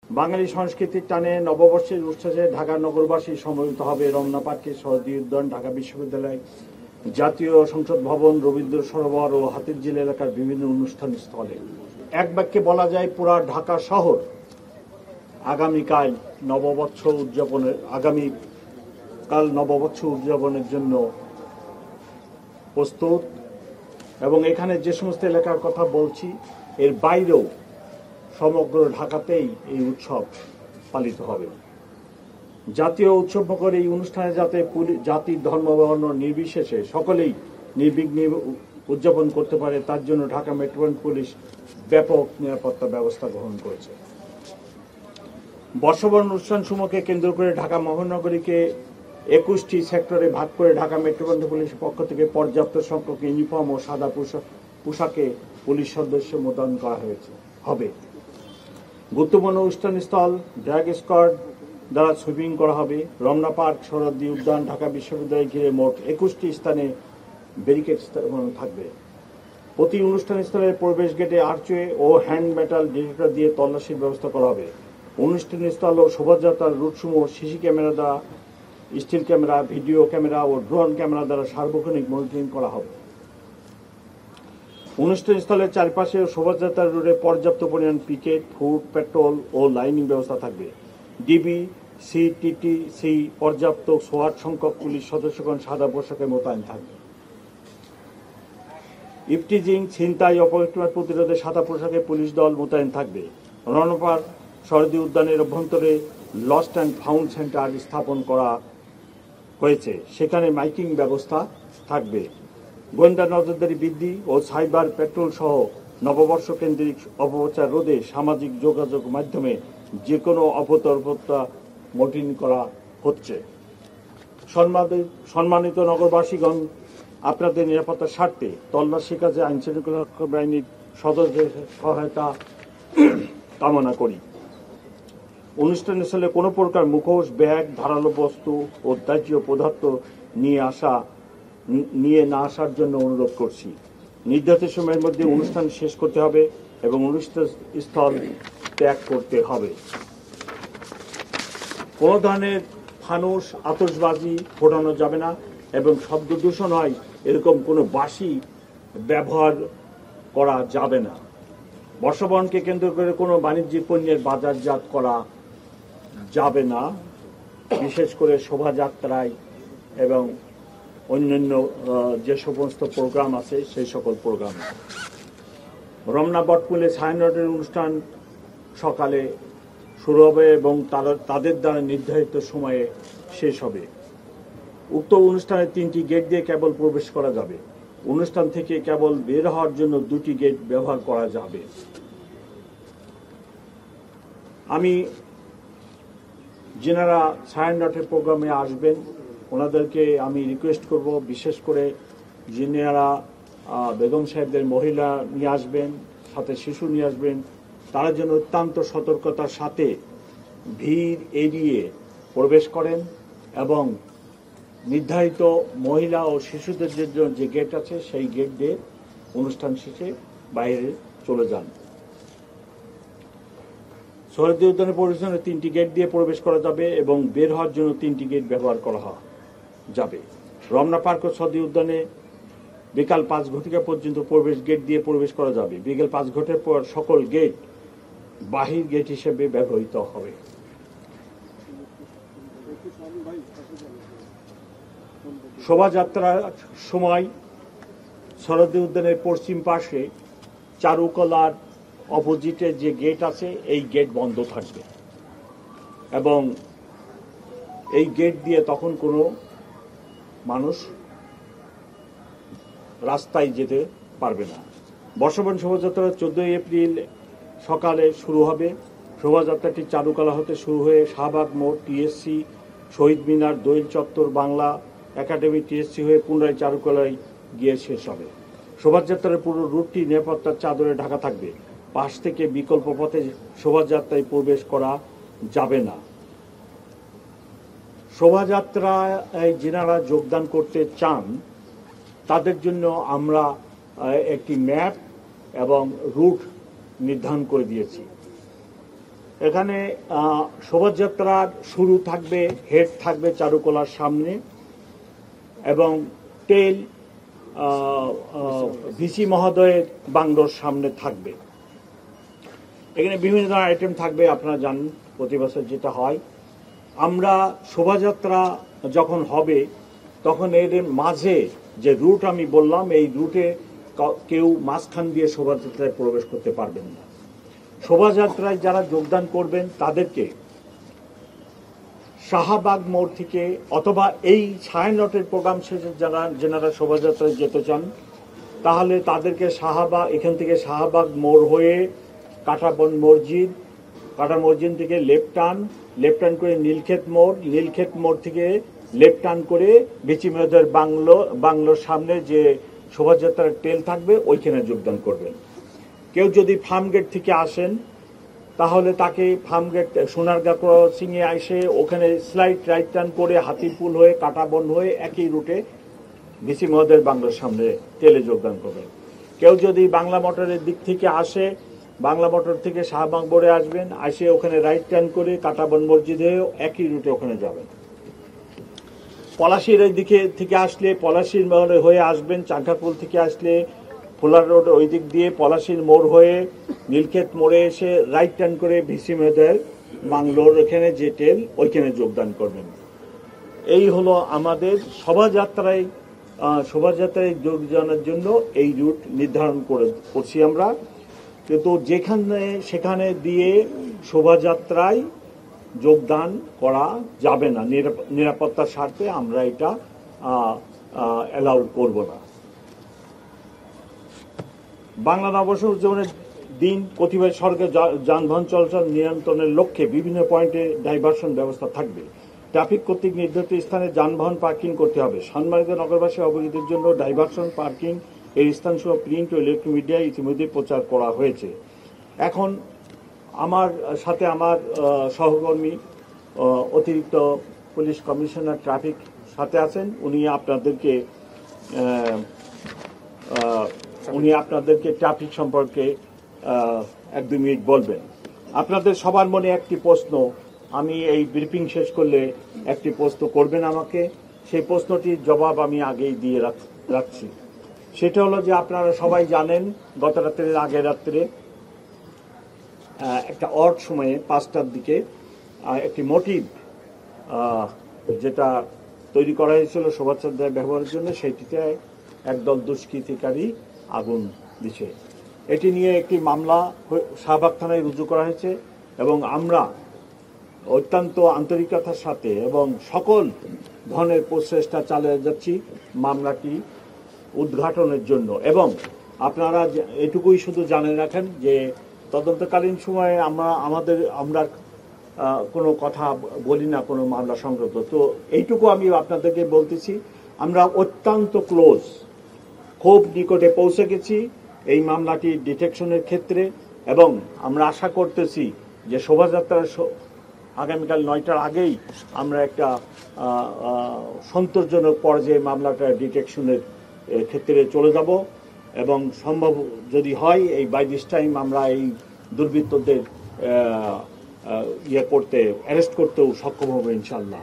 বাঙালি সংস্কৃতির টানে নববর্ষের উচ্ছ্বাসে ঢাকা নগরবাসী সমবেত হবে রমনা পার্কে, শরৎ উদ্যান, ঢাকা বিশ্ববিদ্যালয়, জাতীয় সংসদ ভবন, রবীন্দ্র সরোবর ও হাতিরঝিল এলাকার বিভিন্ন অনুষ্ঠান স্থলে। এক বাক্যে বলা যায়, পুরা ঢাকা শহর আগামীকাল নববর্ষ উদযাপনের জন্য প্রস্তুত। এবং এখানে যে সমস্ত এলাকার কথা বলছি, এর বাইরেও সমগ্র ঢাকাতেই এই উৎসব পালিত হবে। জাতীয় উৎসবমুখর এই অনুষ্ঠানে যাতে জাতি, ধর্ম, বর্ণ নির্বিশেষে সকলেই নির্বিঘ্নে উদযাপন করতে পারে, তার জন্য ঢাকা মেট্রোপলিটন পুলিশ ব্যাপক নিরাপত্তা ব্যবস্থা গ্রহণ করেছে। বর্ষবরণ অনুষ্ঠানসমূহকে কেন্দ্র করে ঢাকা মহানগরীকে 21টি সেক্টরে ভাগ করে ঢাকা মেট্রোপলিটন পুলিশের পক্ষ থেকে পর্যাপ্ত সংখ্যক ইউনিফর্ম ও সাদা পোশাকে পুলিশ সদস্য মোতায়েন করা হবে। গুরুত্বপূর্ণ অনুষ্ঠানস্থল ড্র্যাগ স্কোয়াড দ্বারা সুইপিং করা হবে। রমনা পার্ক, শরৎ উদ্যান, ঢাকা বিশ্ববিদ্যালয় ঘিরে মোট 21টি স্থানে ব্যারিকেড থাকবে। প্রতি অনুষ্ঠানস্থলের প্রবেশ গেটে আর্চওয়ে ও হ্যান্ড মেটাল ডিটেক্টর দিয়ে তল্লাশির ব্যবস্থা করা হবে। অনুষ্ঠানস্থল ও শোভাযাত্রার রুটসমূহ সিসি ক্যামেরা দ্বারা, স্টিল ক্যামেরা, ভিডিও ক্যামেরা ও ড্রোন ক্যামেরা দ্বারা সার্বক্ষণিক মনিটরিং করা হবে। অনুষ্ঠানস্থলের চারপাশে শোভাযাত্রার রুটে পর্যাপ্ত পরিমাণ পিকেট, ফুড, পেট্রোল ও লাইনিং ব্যবস্থা থাকবে। ডিবি, সিটিটিসি পর্যাপ্ত সোয়াট সংখ্যক পুলিশ সদস্যগণ সাদা পোশাকে মোতায়েন থাকবে। ইফটিজিং, ছিনতাই, অপকৃত প্রতিরোধে সাদা পোশাকে পুলিশ দল মোতায়েন থাকবে। রমনা পার্ক, শরৎ উদ্যানের অভ্যন্তরে লস্ট অ্যান্ড ফাউন্ড সেন্টার স্থাপন করা হয়েছে, সেখানে মাইকিং ব্যবস্থা থাকবে। গোয়েন্দা নজরদারি বৃদ্ধি ও সাইবার পেট্রোল সহ নববর্ষ কেন্দ্রিক অপপ্রচার রোধে সামাজিক যোগাযোগ মাধ্যমে যে কোনো অপতৎপরতা মনিটরিং করা হচ্ছে। সম্মানিত নগরবাসীগণ, আপনাদের নিরাপত্তার স্বার্থে তল্লাশি কাজে আইনশৃঙ্খলা বাহিনীর সদস্যদের সহায়তা কামনা করি। অনুষ্ঠানস্থলে কোনো প্রকার মুখোশ, ব্যাগ, ধারালো বস্তু ও ত্যায্য পদার্থ নিয়ে না আসার জন্য অনুরোধ করছি। নির্ধারিত সময়ের মধ্যে অনুষ্ঠান শেষ করতে হবে এবং অনুষ্ঠান স্থল ত্যাগ করতে হবে। কোনো ধরনের ফানুস, আতশবাজি ফোটানো যাবে না এবং শব্দ দূষণ হয় এরকম কোনো বাঁশি ব্যবহার করা যাবে না। বর্ষবরণকে কেন্দ্র করে কোনো বাণিজ্যিক পণ্যের বাজারজাত করা যাবে না, বিশেষ করে শোভাযাত্রায় এবং অন্যান্য যে সমস্ত প্রোগ্রাম আছে সেই সকল প্রোগ্রামে। রমনা বটমূলে ছায়ানটের অনুষ্ঠান সকালে শুরু হবে এবং তাদের দ্বারা নির্ধারিত সময়ে শেষ হবে। উক্ত অনুষ্ঠানে 3টি গেট দিয়ে কেবল প্রবেশ করা যাবে। অনুষ্ঠান থেকে কেবল বের হওয়ার জন্য 2টি গেট ব্যবহার করা যাবে। আমি যেনারা ছায়ানটের প্রোগ্রামে আসবেন ওনাদেরকে আমি রিকোয়েস্ট করব, বিশেষ করে যিনারা বেগম সাহেবদের মহিলা নিয়ে আসবেন, সাথে শিশু নিয়ে আসবেন, তারা যেন অত্যন্ত সতর্কতার সাথে ভিড় এড়িয়ে প্রবেশ করেন এবং নির্ধারিত মহিলা ও শিশুদের জন্য যে গেট আছে সেই গেট দিয়ে অনুষ্ঠান শেষে বাইরে চলে যান। শরৎ উদ্যানের পরিবেশনে 3টি গেট দিয়ে প্রবেশ করা যাবে এবং বের হওয়ার জন্য 3টি গেট ব্যবহার করা যাবে। রমনা পার্ক ও শরৎ উদ্যানে বিকাল 5 ঘটিকা পর্যন্ত প্রবেশ গেট দিয়ে প্রবেশ করা যাবে। বিকেল 5 ঘটিকার পর সকল গেট বাহির গেট হিসেবে ব্যবহৃত হবে। শোভাযাত্রার সময় শরৎ উদ্যানের পশ্চিম পাশে চারুকলার অপোজিটে যে গেট আছে এই গেট বন্ধ থাকবে এবং এই গেট দিয়ে তখন কোনো মানুষ রাস্তায় যেতে পারবে না। বর্ষবরণ শোভাযাত্রা 14 এপ্রিল সকালে শুরু হবে। শোভাযাত্রাটি চারুকলা হতে শুরু হয়ে শাহবাগ মোড়, টিএসসি, শহীদ মিনার, দোয়েল চত্বর, বাংলা একাডেমি, টিএসসি হয়ে পুনরায় চারুকলায় গিয়ে শেষ হবে। শোভাযাত্রার পুরো রুটটি নিরাপত্তার চাদরে ঢাকা থাকবে। পাশ থেকে বিকল্প পথে শোভাযাত্রায় প্রবেশ করা যাবে না। শোভাযাত্রায় যিনারা যোগদান করতে চান তাদের জন্য আমরা একটি ম্যাপ এবং রুট নির্ধারণ করে দিয়েছি। এখানে শোভাযাত্রার শুরু থাকবে, হেড থাকবে চারুকলার সামনে এবং টেল ভিসি মহোদয়ের বাংলোর সামনে থাকবে। এখানে বিভিন্ন ধরনের আইটেম থাকবে, আপনারা জানেন প্রতি বছর যেটা হয়। আমরা শোভাযাত্রা যখন হবে তখন এর মাঝে যে রুট আমি বললাম, এই রুটে কেউ মাঝখান দিয়ে শোভাযাত্রায় প্রবেশ করতে পারবেন না। শোভাযাত্রায় যারা যোগদান করবেন তাদেরকে শাহবাগ মোড় থেকে অথবা এই ছায়ানটের প্রোগ্রাম শেষে যারা শোভাযাত্রায় যেতে চান তাহলে তাদেরকে এখান থেকে শাহবাগ মোড় হয়ে কাঁটাবন মসজিদ থেকে লেফট টার্ন করে নীলক্ষেত মোড় থেকে লেফট টার্ন করে ভিসি মহোদয়ের বাংলোর সামনে যে শোভাযাত্রার টেল থাকবে ওইখানে যোগদান করবেন। কেউ যদি ফার্মগেট থেকে আসেন তাহলে তাকে ফার্মগেট সোনারগাঁ ক্রসিংয়ে এসে ওখানে স্লাইড রাইট টার্ন করে হাতিপুল হয়ে কাঁটাবন হয়ে একই রুটে ভিসি মহোদয়ের বাংলোর সামনে টেলে যোগদান করবেন। কেউ যদি বাংলা মোটরের দিক থেকে আসে, বাংলা মোটর থেকে শাহবাগ মোড়ে আসবেন, এসে ওখানে রাইট টার্ন করে কাঁটাবন মসজিদ হয়ে একই রুটে ওখানে যাবেন। পলাশির এই দিকে থেকে আসলে পলাশির মোড়ে হয়ে আসবেন, চাঙ্কাপুল থেকে আসলে ফুলার রোড ওই দিক দিয়ে পলাশির মোড় হয়ে নীলক্ষেত মোড়ে এসে রাইট টার্ন করে ভিসি মহোদয়ের বাংলোর ওখানে যে টেল ওইখানে যোগদান করবেন। এই হলো আমাদের শোভাযাত্রায় যোগদানের জন্য এই রুট নির্ধারণ করছি আমরা। কিন্তু সেখানে দিয়ে শোভাযাত্রায় যোগদান করা যাবে না, নিরাপত্তার স্বার্থে আমরা এটা অ্যালাউ করব না। বাংলা নববর্ষ উদযাপনের দিন কতিপয় সড়কে যানবাহন চলাচল নিয়ন্ত্রণের লক্ষ্যে বিভিন্ন পয়েন্টে ডাইভারশন ব্যবস্থা থাকবে। ট্রাফিক কর্তৃক নির্ধারিত স্থানে যানবাহন পার্কিং করতে হবে। সম্মানিত নগরবাসী অবগতির জন্য ডাইভারশন পার্কিং এর স্থানসহ প্রিন্ট ও ইলেকট্রনিক মিডিয়ায় ইতিমধ্যে প্রচার করা হয়েছে। এখন আমার সাথে আমার সহকর্মী অতিরিক্ত পুলিশ কমিশনার ট্রাফিক সাথে আছেন, উনি আপনাদেরকে ট্রাফিক সম্পর্কে 1-2 মিনিট বলবেন। আপনাদের সবার মনে একটি প্রশ্ন, আমি এই ব্রিফিং শেষ করলে একটি প্রশ্ন করবেন আমাকে, সেই প্রশ্নটির জবাব আমি আগেই দিয়ে রাখছি। সেটা হলো যে আপনারা সবাই জানেন গত রাত্রের আগের রাত্রে একটা অড সময়ে 5টার দিকে একটি মোটিভ যেটা তৈরি করা হয়েছিল শোভাযাত্রায় ব্যবহারের জন্য, সেটিতে একদল দুষ্কৃতিকারী আগুন দিছে। এটি নিয়ে একটি মামলা শাহবাগ থানায় রুজু করা হয়েছে এবং আমরা অত্যন্ত আন্তরিকতার সাথে এবং সকল ধরনের প্রচেষ্টা চালিয়ে যাচ্ছি মামলাটি উদ্ঘাটনের জন্য। এবং আপনারা এটুকুই শুধু জানে রাখেন যে তদন্তকালীন সময়ে আমরা কোনো কথা বলি না কোনো মামলা সংক্রান্ত। তো এইটুকু আমি আপনাদেরকে বলতেছি, আমরা অত্যন্ত ক্লোজ, খুব নিকটে পৌঁছে গেছি এই মামলাটি ডিটেকশনের ক্ষেত্রে এবং আমরা আশা করতেছি যে শোভাযাত্রার আগামীকাল 9টার আগেই আমরা একটা সন্তোষজনক পর্যায়ে মামলাটা ডিটেকশনের ক্ষেত্রে চলে যাব এবং সম্ভব যদি হয় এই বাই দিস টাইম আমরা এই দুর্বৃত্তদের অ্যারেস্ট করতেও সক্ষম হব ইনশাআল্লাহ।